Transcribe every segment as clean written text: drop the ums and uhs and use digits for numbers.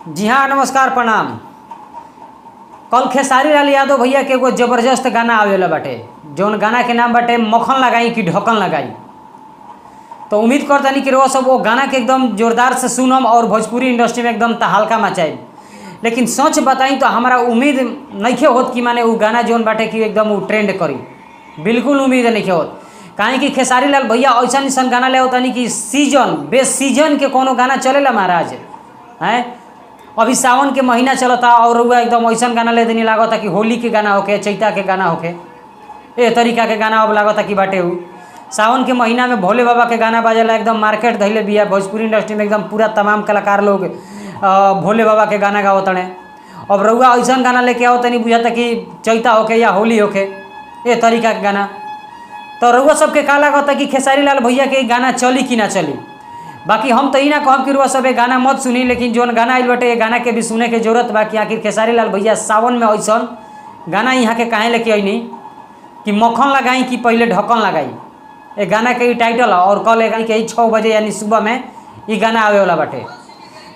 जी हाँ, नमस्कार प्रणाम। कल खेसारी लाल यादव भैया के एगो जबरदस्त गाना आवेला बाटे, जौन गाना के नाम बाटे मक्खन लगाई कि ढक्कन लगाई। तो उम्मीद करतानी कि रउआ सब वो गाना के एकदम जोरदार से सुनम और भोजपुरी इंडस्ट्री में एकदम तहलका मचाई। लेकिन सच बताई तो हमारा उम्मीद नहीं होत कि माने वो गाना जौन बाटे कि एकदम वो ट्रेंड करी, बिल्कुल उम्मीद नहीं होत। काहे कि खेसारी लाल भैया ऐसा ऐसा गाना ले होता नहीं कि सीजन बेस सीजन के कोनो गाना चलेला महाराज हैं। अभी सावन के महीना चलता और वह एकदम ऐसा गाना ले देनी लागता कि होली के गाना होके, चैता के गाना होके, ए तरीका के गाना अब लागता कि बाटे उ सावन के महीना में भोले बाबा के गाना बाजेला, एकदम मार्केट धैले बिया। भोजपुरी इंडस्ट्री में एकदम पूरा तमाम कलाकार लोग भोले बाबा के गाना गावतने। अब रउआ ऐसा गाना लेके आओ तनी बुझाता कि चैता होके या होली होके, ए तरीका के गाना। तो रउआ सबके का लागता कि खेसारी लाल भैया के गाना चली कि ना चली। बाकी हम तो ही ना कहब कि रुआ सब गाना मत सुनी, लेकिन जौन गाना आइल बाटे ये गाना के भी सुने के जरूरत बा कि आखिर खेसारी लाल भैया सावन में ऐसा गाना यहाँ के काहे लेके अइनी कि मक्खन लगाई कि पहले ढक्कन लगाई। ये गाना के टाइटल है और कल के 6 बजे यानी सुबह में ये गाना आवे वाला बाटे।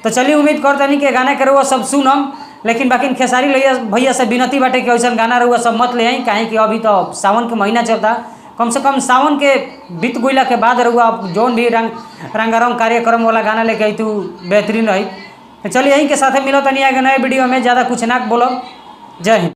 तो चलिए उम्मीद करते नहीं कि गाना के रुआ सब सुनम, लेकिन बाकी खेसारी भैया से विनती बाटे कि ऐसा गाना रुआ सब मत ले आई। काहे कि अभी तो सावन के महीना चलता, कम से कम सावन के बीत गइला के बाद रहुआ जौन भी रंगारंग कार्यक्रम वाला गाना लेके आई तू बेहतरीन रही। तो चलिए यहीं के साथ मिलो तनी आगे नए वीडियो में, ज़्यादा कुछ ना बोलो। जय हिंद।